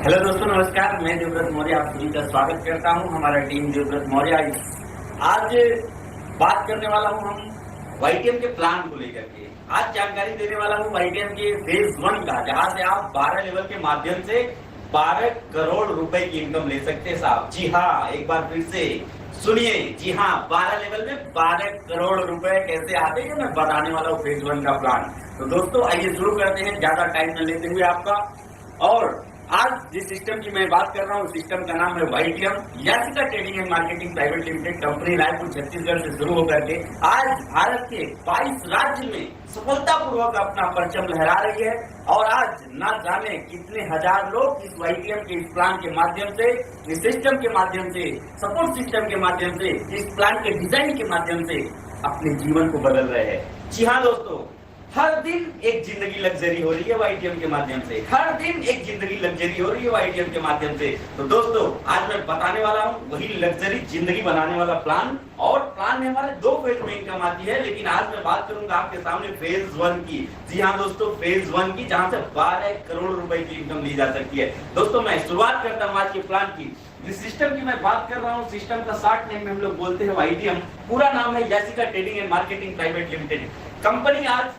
Hello दोस्तों, नमस्कार। मैं देवव्रत मौर्य आप सभी का स्वागत करता हूं। हमारा टीम देवव्रत मौर्य आज बात करने वाला हूं हम वाईटीएम के प्लान को लेकर के। आज जानकारी देने वाला हूं वाईटीएम के फेज 1 का, जहां से आप 12 लेवल के माध्यम से 12 करोड़ रुपए की इनकम ले सकते हैं साहब। जी हाँ, एक बार फिर से सुनिए। जी हाँ, 12 लेवल में 12 करोड़ रुपए कैसे आते हैं, मैं बताने वाला हूँ फेज 1 का प्लान। तो दोस्तों आइए शुरू करते हैं, ज्यादा टाइम न लेते हुए आपका। और आज जिस सिस्टम की मैं बात कर रहा हूँ, सिस्टम का नाम है YTM, Yasika trading and marketing private limited company, Raipur Chhattisgarh से शुरू होकर के आज भारत के 22 राज्य में सफलतापूर्वक अपना परचम लहरा रही है। और आज ना जाने कितने हजार लोग इस वाईटीएम के इस प्लान के माध्यम से, इस सिस्टम के माध्यम से, सपोर्ट सिस्टम के माध्यम से, इस प्लान के डिजाइन के माध्यम से अपने जीवन को बदल रहे हैं। जी हाँ दोस्तों, हर दिन एक जिंदगी लग्जरी हो रही है वाईटीएम के माध्यम से। हर दिन एक जिंदगी लग्जरी हो रही है वाईटीएम के माध्यम से। तो दोस्तों आज मैं बताने वाला हूँ वही लग्जरी जिंदगी बनाने वाला प्लान। और प्लान में हमारे 2 फेज में इनकम आती है, लेकिन आज मैं बात करूंगा आपके सामने फेज 1 की। जी हाँ दोस्तों, फेज 1 की, जहां से 12 करोड़ रुपए की इनकम ली जा सकती है। दोस्तों मैं शुरुआत करता हूँ आज के प्लान की। जिस सिस्टम की मैं बात कर रहा हूँ, सिस्टम का शॉर्ट नेम में हम लोग बोलते हैं वाईटीएम। पूरा नाम है Yasika trading and marketing private limited company. आज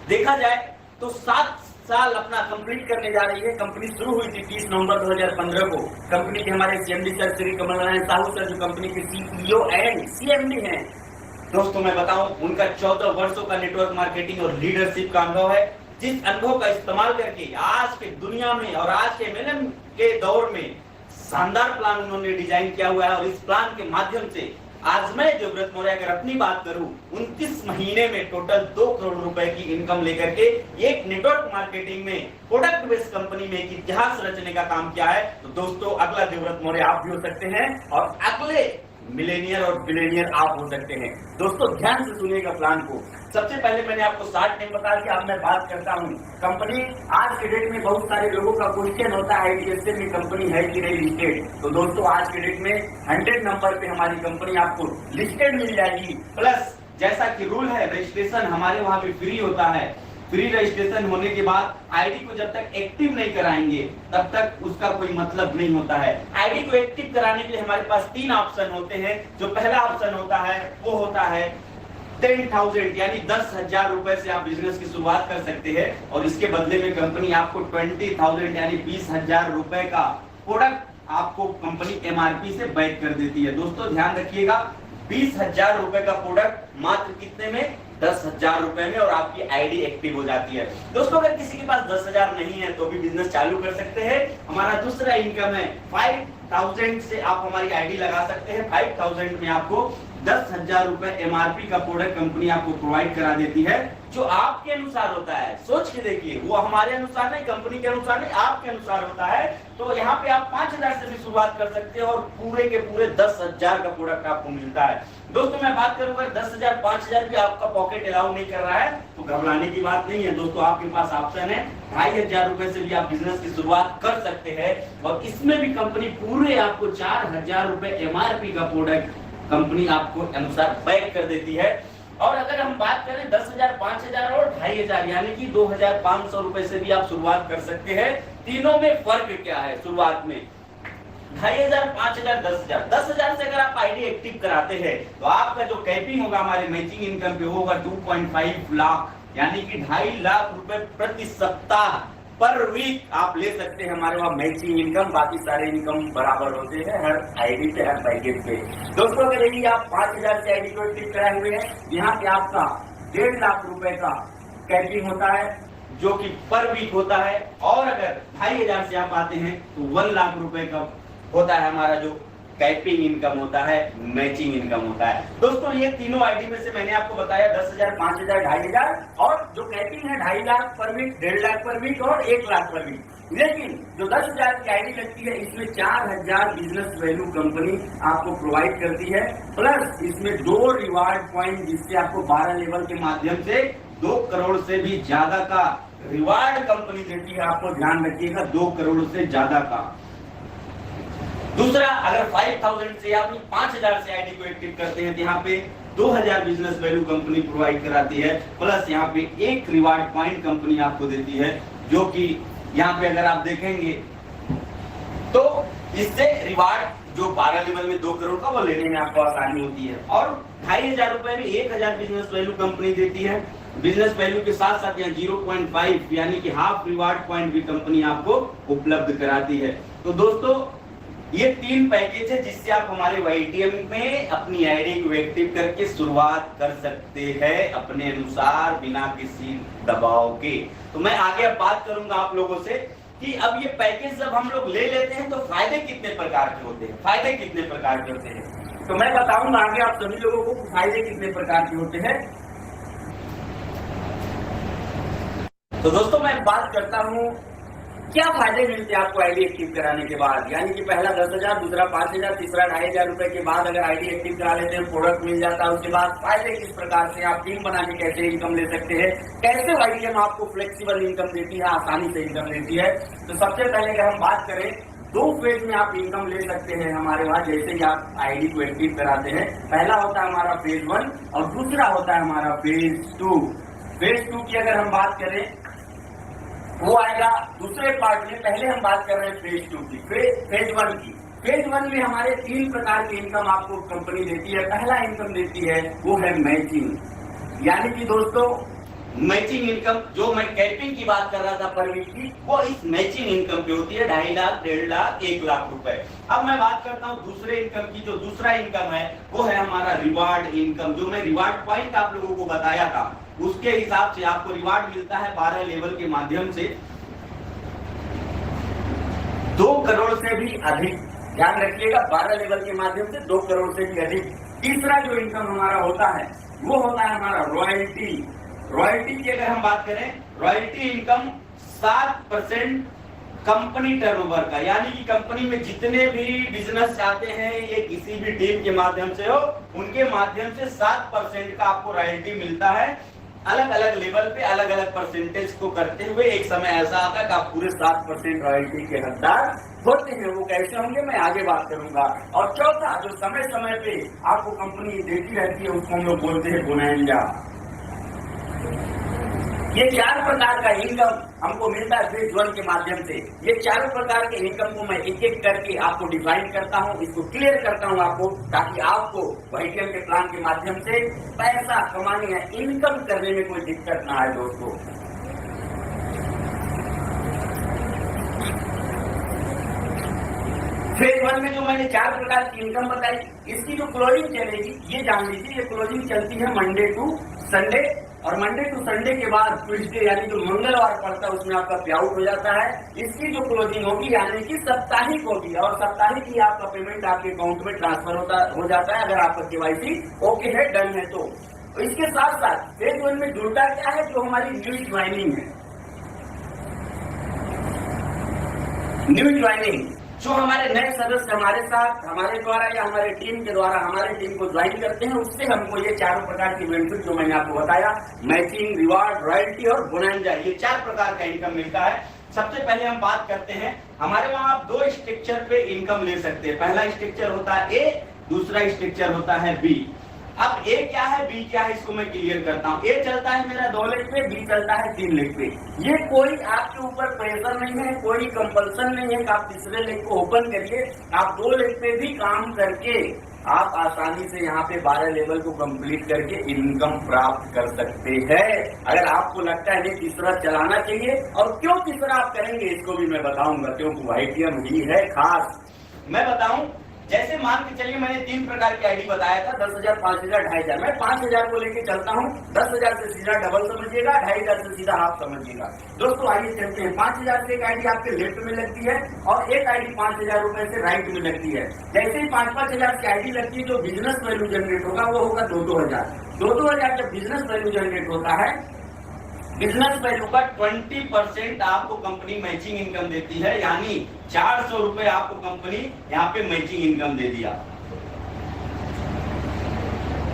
देखा जाए तो 7 साल अपना कंप्लीट करने जा रही है। कंपनी शुरू हुई थी 30 नवंबर 2015 को। कंपनी के हमारे CMD sir Shri Kamal Narayan Sahu sir, जो कंपनी के सीईओ एंड सीएमडी हैं, दोस्तों मैं बताऊं उनका 14 वर्षों का नेटवर्क मार्केटिंग और लीडरशिप का अनुभव है। जिस अनुभव का इस्तेमाल करके आज के दुनिया में और आज के एमएलएम के दौर में शानदार प्लान उन्होंने डिजाइन किया हुआ है। और इस प्लान के माध्यम से आज मैं देवव्रत मौर्य अगर अपनी बात करूं, 29 महीने में टोटल 2 करोड़ रुपए की इनकम लेकर के एक नेटवर्क मार्केटिंग में प्रोडक्ट बेस्ड कंपनी में एक इतिहास रचने का काम किया है। तो दोस्तों अगला देवव्रत मौर्य आप भी हो सकते हैं और अगले मिलेनियर और बिलेनियर आप हो सकते हैं। दोस्तों ध्यान से सुनिएगा प्लान को। सबसे पहले मैंने आपको शॉर्ट नेम बता दिया, अब मैं बात करता हूँ कंपनी। आज के डेट में बहुत सारे लोगों का क्वेश्चन होता है आईटीएसए में कंपनी है कि नहीं लिस्टेड। तो दोस्तों आज के डेट में 100 नंबर पे हमारी कंपनी आपको लिस्टेड मिल जाएगी। प्लस जैसा कि रूल है, रजिस्ट्रेशन हमारे वहाँ पे फ्री होता है। फ्री रजिस्ट्रेशन होने के बाद आईडी को जब तक एक्टिव नहीं कराएंगे तब तक उसका कोई मतलब नहीं होता है। आईडी को एक्टिव कराने के लिए हमारे पास 3 ऑप्शन होते हैं। जो पहला ऑप्शन होता है वो होता है 10,000 यानी 10,000 रुपए से आप बिजनेस की शुरुआत कर सकते हैं। और इसके बदले में कंपनी आपको 20,000 यानी 20,000 रुपए का प्रोडक्ट आपको कंपनी एमआरपी से बैक कर देती है। दोस्तों ध्यान रखिएगा, 20,000 रुपए का प्रोडक्ट मात्र कितने में? 10,000 रुपए में, और आपकी आईडी एक्टिव हो जाती है। दोस्तों अगर किसी के पास 10,000 नहीं है तो भी बिजनेस चालू कर सकते हैं। हमारा दूसरा इनकम है 5,000 से आप हमारी आईडी लगा सकते हैं। 5,000 में आपको 10,000 रुपए एमआरपी का प्रोडक्ट कंपनी आपको प्रोवाइड करा देती है, जो आपके अनुसार होता है। सोच के देखिए, वो हमारे अनुसार नहीं, कंपनी के अनुसार नहीं, आपके अनुसार होता है। तो यहाँ पे आप 5,000 से भी शुरुआत कर सकते हैं और पूरे के पूरे 10,000 का प्रोडक्ट आपको मिलता है। दोस्तों मैं बात करूंगा 10,000 5,000 भी आपका पॉकेट अलाउ नहीं कर रहा है तो घबराने की बात नहीं है। दोस्तों आपके पास ऑप्शन है 2,500 रुपए से भी आप बिजनेस की शुरुआत कर सकते हैं। और इसमें भी कंपनी पूरे आपको 4,000 रुपए एमआरपी का प्रोडक्ट कंपनी आपको अनुसार बैक कर देती है। और अगर हम बात करें 10,000 5,000 और 2,500 यानी कि 2,500 रुपए से भी आप शुरुआत कर सकते हैं। तीनों में फर्क क्या है? शुरुआत में 2,500 5,000 10,000। 10,000 से अगर आप आईडी एक्टिव कराते हैं तो आपका जो कैपिंग होगा हमारे मैचिंग इनकम पे होगा 2.5 लाख यानी कि 2.5 लाख रुपए प्रति सप्ताह पर वीक आप ले सकते हैं। हमारे वहाँ मैचिंग इनकम, बाकी सारे इनकम बराबर होते हैं हर आईडी पे, हर पैकेज पे। दोस्तों अगर यही आप 5,000 से आईडी को एक्टिव कराए हुए हैं, यहाँ पे आपका 1.5 लाख रुपए का कैपिंग होता है जो कि पर वीक होता है। और अगर 2,500 से आप आते हैं तो 1 लाख रुपए का होता है हमारा जो कैपिंग इनकम होता है, मैचिंग इनकम होता है। दोस्तों ये तीनों आईडी में से मैंने आपको बताया 10,000 5,000 2,500 और जो कैपिंग है 2.5 लाख पर वीक, 1.5 लाख पर वीक और 1 लाख पर वीक। लेकिन जो 10,000 की आईडी लगती है इसमें 4,000 बिजनेस वैल्यू कंपनी आपको प्रोवाइड करती है। प्लस इसमें 2 रिवार्ड पॉइंट जिससे आपको 12 लेवल के माध्यम से 2 करोड़ से भी ज्यादा का रिवार्ड कंपनी देती है। आपको ध्यान रखिएगा, 2 करोड़ से ज्यादा का। दूसरा, अगर 5,000 से या 5,000 से आईडी को एक्टिव करते हैं तो यहाँ पे 2,000 बिजनेस वैल्यू कंपनी प्रोवाइड कराती है। प्लस यहाँ पे 1 रिवार्ड पॉइंट कंपनी आपको देती है, जो कि यहाँ पे अगर आप देखेंगे तो इससे रिवार्ड जो 12 लेवल में 2 करोड़ का वो लेने में आपको आसानी होती है। और 2500 रुपए में 1000 बिजनेस वैल्यू कंपनी देती है। बिजनेस वैल्यू के साथ साथ यहाँ 0.5 यानी कि हाफ रिवार्ड पॉइंट भी कंपनी आपको उपलब्ध कराती है। तो दोस्तों ये 3 पैकेज है जिससे आप हमारे YTM में अपनी आईडी को एक्टिव करके शुरुआत कर सकते हैं अपने अनुसार बिना किसी दबाव के। तो मैं आगे अब बात करूंगा आप लोगों से कि अब ये पैकेज जब हम लोग ले लेते हैं तो फायदे कितने प्रकार के होते हैं, फायदे कितने प्रकार के होते हैं, तो मैं बताऊंगा आगे आप सभी लोगों को फायदे कितने प्रकार के होते हैं। तो दोस्तों मैं बात करता हूँ क्या फायदे मिलते हैं आपको आईडी एक्टिव कराने के बाद, यानी कि पहला 10,000, दूसरा 5,000, तीसरा 2,500 रुपए के बाद अगर आईडी एक्टिव करा लेते हैं प्रोडक्ट मिल जाता है। उसके बाद फायदे किस प्रकार से आप टीम बना के कैसे इनकम ले सकते हैं, कैसे YTM आपको फ्लेक्सिबल इनकम देती है, आसानी से इनकम देती है। तो सबसे पहले अगर हम बात करें 2 फेज में आप इनकम ले सकते हैं हमारे वहाँ, जैसे कि आप आईडी को एक्टिव कराते हैं। पहला होता है हमारा फेज 1 और दूसरा होता है हमारा फेज 2। फेज 2 की अगर हम बात करें वो आएगा दूसरे पार्ट में। पहले हम बात कर रहे हैं फेज 2 की, फेज 1 की। फेज 1 में हमारे 3 प्रकार की इनकम आपको कंपनी देती है। पहला इनकम देती है वो है मैचिंग, यानी कि दोस्तों मैचिंग इनकम जो मैं कैपिंग की बात कर रहा था पर वीक की, वो इस मैचिंग इनकम पे होती है 2.5 लाख, 1.5 लाख, 1 लाख रुपए। अब मैं बात करता हूँ दूसरे इनकम की। जो दूसरा इनकम है वो है हमारा रिवार्ड इनकम। जो मैं रिवार्ड पॉइंट आप लोगों को बताया था उसके हिसाब से आपको रिवार्ड मिलता है 12 लेवल के माध्यम से 2 करोड़ से भी अधिक। ध्यान रखिएगा 12 लेवल के माध्यम से 2 करोड़ से भी अधिक। तीसरा जो इनकम हमारा होता है वो होता है हमारा रॉयल्टी। रॉयल्टी की अगर हम बात करें, रॉयल्टी इनकम 7% कंपनी टर्नओवर का, यानी कि कंपनी में जितने भी बिजनेस चाहते हैं ये किसी भी टीम के माध्यम से हो, उनके माध्यम से 7% का आपको रॉयल्टी मिलता है। अलग अलग लेवल पे अलग अलग परसेंटेज को करते हुए एक समय ऐसा आता है कि आप पूरे 7% रॉयल्टी के हकदार होते हैं। वो कैसे होंगे मैं आगे बात करूंगा। और चौथा जो समय समय पे आपको कंपनी देती रहती है उसको हम लोग बोलते हैं बोनंजा। ये 4 प्रकार का इनकम हमको मिलता है फेज 1 के माध्यम से। ये 4 प्रकार के इनकम को मैं एक एक करके आपको डिफाइन करता हूँ, इसको क्लियर करता हूँ आपको, ताकि आपको YTM के प्लान के माध्यम से पैसा कमाने या इनकम करने में कोई दिक्कत ना आए। दोस्तों फेज 1 में जो मैंने 4 प्रकार की इनकम बताई, इसकी जो क्लोजिंग चलेगी ये जान लीजिए। ये क्लोजिंग चलती है मंडे टू संडे, और मंडे टू संडे के बाद ट्यूसडे यानी जो मंगलवार पड़ता है उसमें आपका पे आउट हो जाता है। इसकी जो क्लोजिंग होगी यानी कि साप्ताहिक होगी, और साप्ताहिक ही आपका पेमेंट आपके अकाउंट में ट्रांसफर हो जाता है अगर आपका KYC ओके है, डन है। तो इसके साथ साथ फेज 1 में जुड़ता क्या है, जो हमारी न्यू ज्वाइनिंग है। न्यू ज्वाइनिंग जो हमारे नए सदस्य हमारे साथ हमारे द्वारा या हमारे टीम के द्वारा हमारे टीम को ज्वाइन करते हैं, उससे हमको ये 4 प्रकार की बेनिफिट जो मैंने आपको बताया, मैचिंग, रिवार्ड, रॉयल्टी और बोनंजा, ये 4 प्रकार का इनकम मिलता है। सबसे पहले हम बात करते हैं हमारे वहां आप 2 स्ट्रक्चर पे इनकम ले सकते हैं। पहला स्ट्रक्चर होता है A, दूसरा स्ट्रक्चर होता है B। अब A क्या है, B क्या है, इसको मैं क्लियर करता हूँ। A चलता है मेरा 2 लेग पे, B चलता है 3 लेग पे। ये कोई आपके ऊपर प्रेशर नहीं है, कोई कंपल्सन नहीं है कि आप तीसरे लेग को ओपन करिए। आप 2 लेग पे भी काम करके आप आसानी से यहाँ पे 12 लेवल को कंप्लीट करके इनकम प्राप्त कर सकते हैं। अगर आपको लगता है तीसरा चलाना चाहिए, और क्यों तीसरा आप करेंगे इसको भी मैं बताऊंगा, क्योंकि YTM ही है खास। मैं बताऊं, जैसे मान के चलिए मैंने 3 प्रकार की आईडी बताया था, 10,000, 5,000, 2,500। मैं 5,000 को लेके चलता हूँ। 10,000 से सीधा डबल समझिएगा, 2,500 से सीधा हाफ समझिएगा। दोस्तों आइए चलते हैं। 5,000 से एक आईडी आपके लेफ्ट में लगती है और एक आईडी 5,000 रुपए से राइट में लगती है। जैसे ही 5,000 की आईडी लगती है, जो बिजनेस वैल्यू जनरेट होगा वो होगा 2,000। 2,000 जब बिजनेस वैल्यू जनरेट होता है, बिजनेस वैल्यू का 20% आपको कंपनी मैचिंग इनकम देती है, यानी 400 रुपए आपको कंपनी यहाँ पे मैचिंग इनकम दे दिया।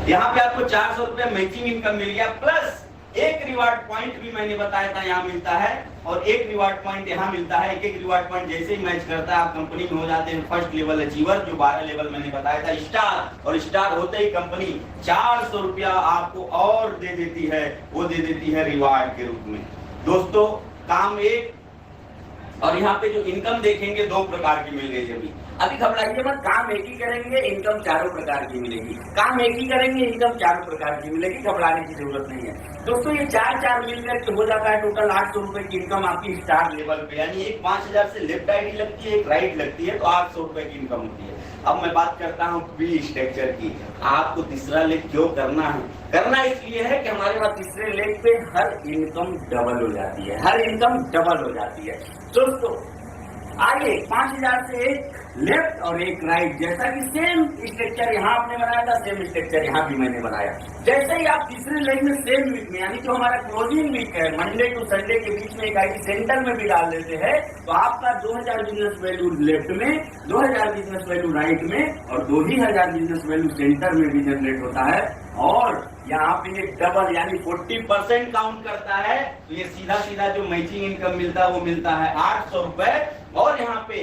यहाँ पे आपको 400 रुपए मैचिंग इनकम मिल गया, प्लस एक रिवार्ड पॉइंट भी मैंने बताया था यहाँ मिलता है, और एक रिवार्ड पॉइंट यहाँ मिलता है। एक रिवार्ड पॉइंट जैसे ही मैच करता है आप कंपनी में हो जाते हैं फर्स्ट लेवल अचीवर, जो 12 लेवल मैंने बताया था, स्टार। और स्टार होते ही कंपनी 400 रुपया आपको और दे देती है, वो दे देती है रिवार्ड के रूप में। दोस्तों काम एक, और यहाँ पे जो इनकम देखेंगे 2 प्रकार की मिल गई। अभी घबराइए मत, काम एक ही करेंगे, इनकम 4 प्रकार की मिलेगी। काम एक ही करेंगे, इनकम 4 प्रकार की मिलेगी, घबराने की जरूरत नहीं है दोस्तों। ये 4 मिलकर के हो जाता है टोटल 800 रुपए की इनकम आपकी स्टार लेवल पे। यानी एक 5000 से लेफ्ट आईडी लगती है, एक राइट लगती है, तो 800 रुपए की इनकम होती है। अब मैं बात करता हूँ फी स्ट्रक्चर की। आपको तीसरा लेग क्यों करना है? करना इसलिए है कि हमारे पास तीसरे लेग पे हर इनकम डबल हो जाती है, हर इनकम डबल हो जाती है दोस्तों। आगे 5000 से एक लेफ्ट और एक राइट, जैसा कि सेम स्ट्रक्चर यहाँ आपने बनाया था, सेम स्ट्रक्चर यहाँ भी मैंने बनाया। जैसे ही आप तीसरे लेग में सेम वीक में, यानी जो हमारा क्लोजिंग वीक है, मंडे टू संडे के बीच में एक आईडी सेंटर में भी डाल देते हैं, तो आपका 2000 बिजनेस वैल्यू लेफ्ट में, 2000 बिजनेस वैल्यू राइट में और 2000 बिजनेस वैल्यू सेंटर में भी जनरेट होता है। और यहाँ पे ये डबल यानी 40% काउंट करता है। तो ये सीधा सीधा जो मैचिंग इनकम मिलता है वो मिलता है 800 रुपए। और यहाँ पे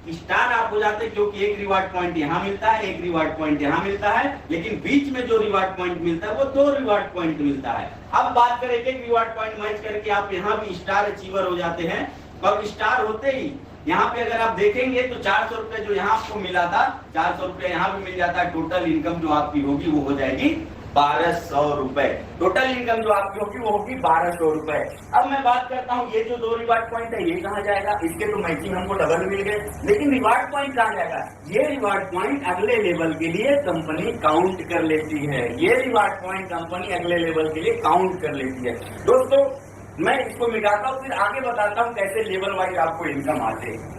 स्टार आप हो जाते हैं क्योंकि एक रिवार्ड पॉइंट यहाँ मिलता है, एक रिवार्ड पॉइंट यहाँ मिलता है, लेकिन बीच में जो रिवार्ड पॉइंट मिलता है वो 2 रिवार्ड पॉइंट मिलता है। अब बात करें एक रिवार्ड पॉइंट मैच करके आप यहाँ भी स्टार अचीवर हो जाते हैं। और स्टार होते ही यहाँ पे अगर आप देखेंगे तो 400 रुपए जो यहाँ आपको मिला था, 400 रुपए यहाँ भी मिल जाता है। टोटल इनकम जो आपकी होगी वो हो जाएगी 1200 रुपए। टोटल इनकम जो आपकी होगी वो होगी 1200 रुपए। अब मैं बात करता हूँ ये जो 2 रिवार्ड पॉइंट है ये कहाँ जाएगा? इसके तो मैचिंग हमको डबल मिल गए, लेकिन रिवार्ड पॉइंट कहाँ जाएगा? ये रिवार्ड पॉइंट अगले लेवल के लिए कंपनी काउंट कर लेती है। ये रिवार्ड पॉइंट कंपनी अगले लेवल के लिए काउंट कर लेती है दोस्तों। मैं इसको मिटाता हूँ, फिर आगे बताता हूँ कैसे लेवल वाइज आपको इनकम आते हैं।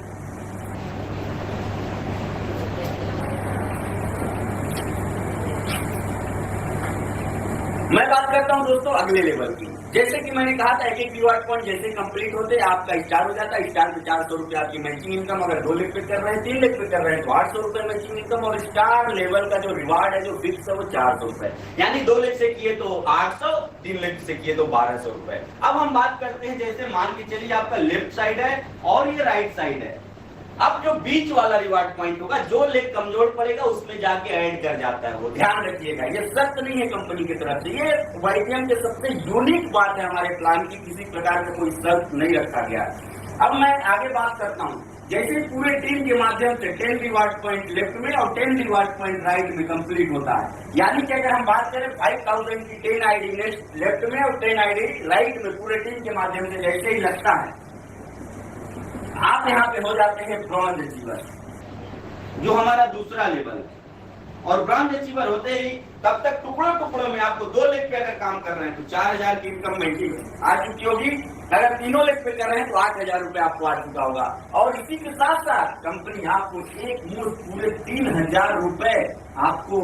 मैं बात करता हूं दोस्तों अगले लेवल की। जैसे कि मैंने कहा था एक रिवार्ड पॉइंट जैसे कंप्लीट होते आपका स्टार हो जाता है। स्टार पे 400 रुपए आपकी मैचिंग इनकम, अगर 2 लेग पे कर रहे हैं, 3 लेग पे कर रहे हैं तो 800 रुपए मैचिंग इनकम। और स्टार लेवल का जो रिवार्ड है जो फिक्स है वो 400 रुपए, यानी 2 लेग से किए तो 800, 3 लेग से किए तो 1200 रुपए। अब हम बात करते हैं, जैसे मान के चलिए आपका लेफ्ट साइड है और ये राइट साइड है। अब जो बीच वाला रिवार्ड पॉइंट होगा, जो लेग कमजोर पड़ेगा उसमें जाके ऐड कर जाता है, वो ध्यान रखिएगा। ये शर्त नहीं है कंपनी की तरफ से, ये वाईटीएम के सबसे यूनिक बात है हमारे प्लान की, किसी प्रकार का कोई शर्त नहीं रखा गया। अब मैं आगे बात करता हूँ, जैसे पूरे टीम के माध्यम से 10 रिवार्ड पॉइंट लेफ्ट में और 10 रिवार्ड पॉइंट राइट में कंप्लीट होता है। यानी कि अगर हम बात करें 5000 की 10 आईडी लेफ्ट में और 10 आईडी राइट में पूरे टीम के माध्यम से जैसे ही लगता है, आप यहाँ पे हो जाते हैं ब्रॉन्ज अचीवर, जो हमारा दूसरा लेवल है। और ब्रॉन्ज अचीवर होते ही तब तक टुकड़ों टुकड़ों में आपको 2 लेग पे अगर काम कर रहे हैं तो 4000 की इनकम मैचिंग आ चुकी होगी। अगर 3 लेग पे कर रहे हैं तो 8000 रुपए आपको आ चुका होगा। और इसी के साथ साथ कंपनी आपको एक मुश्त पूरे 3000 रुपए आपको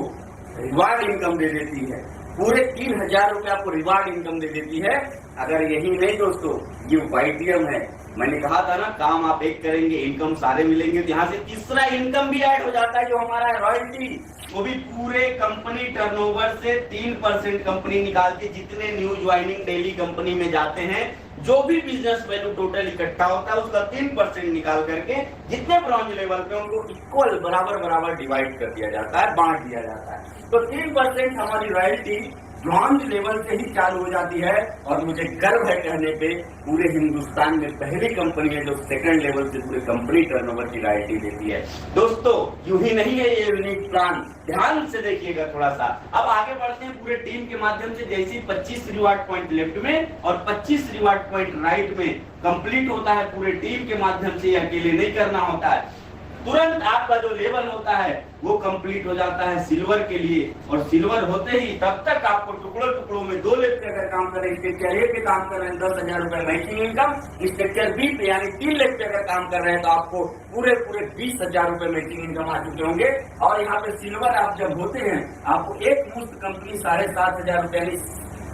रिवार्ड इनकम दे देती है। पूरे 3000 रुपए आपको रिवार्ड इनकम दे देती है। अगर यही नहीं दोस्तों, ये वाईटीएम है। मैंने कहा था ना, काम आप एक करेंगे इनकम सारे मिलेंगे। तो यहाँ से तीसरा इनकम भी ऐड हो जाता है जो हमारा है रॉयल्टी, वो भी पूरे कंपनी टर्नओवर से 3% कंपनी निकालती है। जितने न्यू ज्वाइनिंग डेली कंपनी में जाते हैं, जो भी बिजनेस वैल्यू टोटल इकट्ठा होता है उसका 3% निकाल करके जितने ब्रॉन्ज लेवल पे उनको इक्वल बराबर डिवाइड कर दिया जाता है, बांट दिया जाता है। तो 3% हमारी रॉयल्टी ब्रॉन्ज लेवल से ही चालू हो जाती है। और मुझे गर्व है कहने पे, पूरे हिंदुस्तान में पहली कंपनी है जो सेकंड लेवल से पूरे कंपनी टर्नओवर की रॉयल्टी देती है। दोस्तों यूं ही नहीं है ये यूनिक प्लान, ध्यान से देखिएगा थोड़ा सा। अब आगे बढ़ते हैं पूरे टीम के माध्यम से। जैसे 25 रिवार्ड पॉइंट लेफ्ट में और 25 रिवार्ड पॉइंट राइट में कंप्लीट होता है पूरे टीम के माध्यम से, अकेले नहीं करना होता है। तुरंत आपका जो लेवल होता है वो कंप्लीट हो जाता है सिल्वर के लिए। और सिल्वर होते ही तब तक आपको टुकड़ों टुकड़ों में 2 लेग पे अगर काम करें, स्ट्रक्चर ए पे काम कर रहे हैं 10,000 रुपए मैचिंग इनकम, स्ट्रक्चर बी पे यानी 3 लेग पे अगर काम कर रहे हैं तो आपको पूरे 20,000 रुपए मैचिंग इनकम आ चुके होंगे। और यहाँ पे सिल्वर आप जब होते हैं, आपको एक मुफ्त कंपनी 7,500 रुपए यानी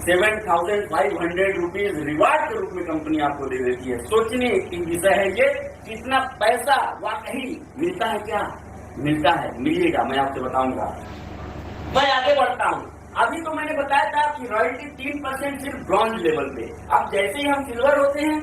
7,500 रुपीज रिवार्ड के रूप में कंपनी आपको दे देती है। सोचने की विषय है ये, कितना पैसा वाकई मिलता है। क्या मिलता है, मिलेगा, मैं आपसे बताऊंगा। मैं आगे बढ़ता हूँ। अभी तो मैंने बताया था कि रॉयल्टी 3% सिर्फ ब्रॉन्ज लेवल पे। अब जैसे ही हम सिल्वर होते हैं,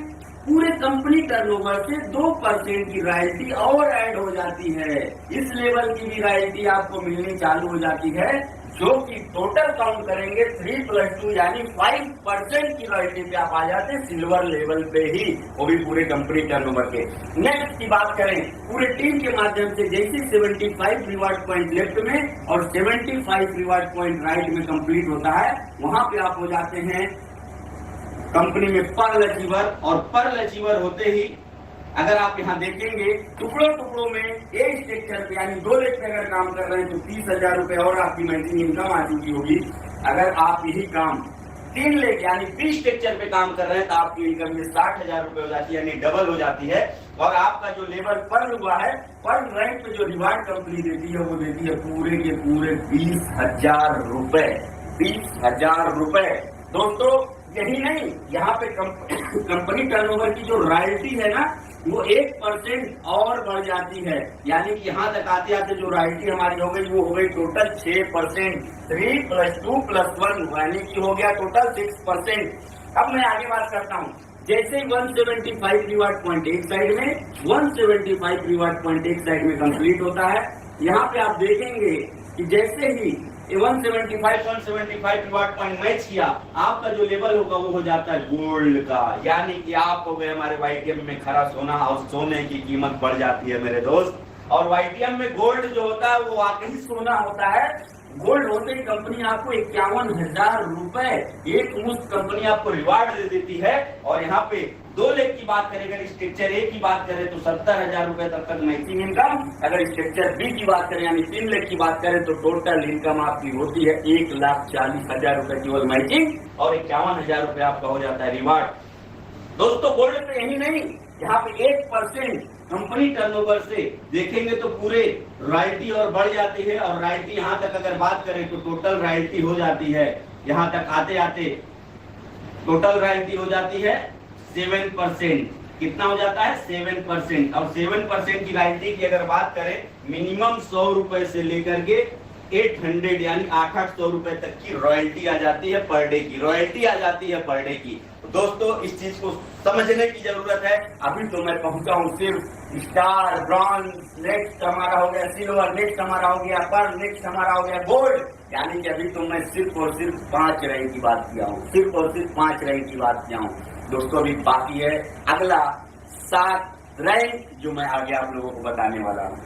पूरे कंपनी टर्नओवर से 2% की रॉयल्टी और ऐड हो जाती है। इस लेवल की भी रॉयल्टी आपको मिलनी चालू हो जाती है जो कि टोटल काउंट करेंगे 3+2 यानी 5% की रॉयल्टी पे आप आ जाते हैं सिल्वर लेवल पे ही, वो भी पूरे कंपनी टर्नओवर के। नेक्स्ट की बात करें पूरे टीम के माध्यम से, जैसे 75 रिवार्ड पॉइंट लेफ्ट में और 75 रिवार्ड पॉइंट राइट में कंप्लीट होता है, वहां पे आप हो जाते हैं कंपनी में पर्ल अचीवर। और पर्ल अचीवर होते ही अगर आप यहाँ देखेंगे टुकड़ों टुकड़ों में एक स्ट्रक्चर पे यानी 2 लेग पे अगर काम कर रहे हैं तो 30,000 रुपए और आपकी मंथली इनकम आ चुकी होगी। अगर आप यही काम 3 लेग यानी 20 स्ट्रक्चर पे काम कर रहे हैं तो आपकी इनकम में 60,000 रुपए हो जाती है, यानी डबल हो जाती है। और आपका जो लेवल पर्ल हुआ है, पर्ल रैंक पे जो रिवार्ड कंपनी देती है वो देती है पूरे के पूरे 20,000 रुपए। 20,000 रुपए दोस्तों, यही नहीं, यहाँ पे कंपनी टर्नओवर की जो रॉयल्टी है ना वो 1% और बढ़ जाती है, यानी कि यहाँ तक आते आते जो रॉयल्टी हमारी हो गई वो हो गई टोटल 6%। 3+2+1 यानी कि हो गया टोटल 6%। अब मैं आगे बात करता हूँ, जैसे 175 रिवार्ड पॉइंट एक साइड में, 175 रिवार्ड पॉइंट एक साइड में कंप्लीट होता है। यहाँ पे आप देखेंगे कि जैसे ही 175 रिवार्ड पॉइंट मैच किया, आपका जो लेवल होगा वो हो जाता है गोल्ड का, यानी कि आप हो गए हमारे वाईटीएम में खरा सोना, और सोने की कीमत बढ़ जाती है मेरे दोस्त। और वाईटीएम में गोल्ड जो होता है वो वाकई सोना होता है। गोल्ड होते ही कंपनी आपको 51,000 रुपए एक मुश्त कंपनी आपको रिवार्ड दे देती है। और यहाँ पे 2 लेग की बात करें, अगर स्ट्रक्चर ए की बात करें तो 70,000 रुपए तक मैचिंग इनकम। अगर स्ट्रक्चर बी की बात करें यानी 3 लेग की बात करें तो टोटल इनकम आपकी होती है 1,40,000 रुपए केवल मैचिंग, और 51,000 रुपए आपका हो जाता है रिवार्ड। दोस्तों गोल्ड पे यही नहीं, यहाँ पे 1% कंपनी टर्नओवर से देखेंगे तो पूरे रॉयल्टी और बढ़ जाती है। और रॉयल्टी यहाँ तक अगर बात करें तो टोटल रॉयल्टी हो जाती है, यहाँ तक आते आते टोटल रॉयल्टी हो जाती है 7%। कितना हो जाता है? 7%। और 7% की रॉयल्टी की अगर बात करें, मिनिमम 100 रुपए से लेकर के 800 यानी 800 रुपए तक की रॉयल्टी आ जाती है पर डे की, रॉयल्टी आ जाती है पर डे की। दोस्तों इस चीज को समझने की जरूरत है। अभी तो मैं पहुंचा हूं सिर्फ स्टार, ब्रॉन्ज, नेक्स्ट हमारा हो गया सिल्वर, नेक्स्ट हमारा हो गया पर्ल, नेक्स्ट हमारा हो गया गोल्ड, यानी कि अभी तो मैं सिर्फ और सिर्फ 5 रैंक की बात किया हूँ, सिर्फ और सिर्फ 5 रैंक की बात किया हूँ। दोस्तों अभी बाकी है अगला 7 रैंक जो मैं आगे आप लोगों को बताने वाला हूँ,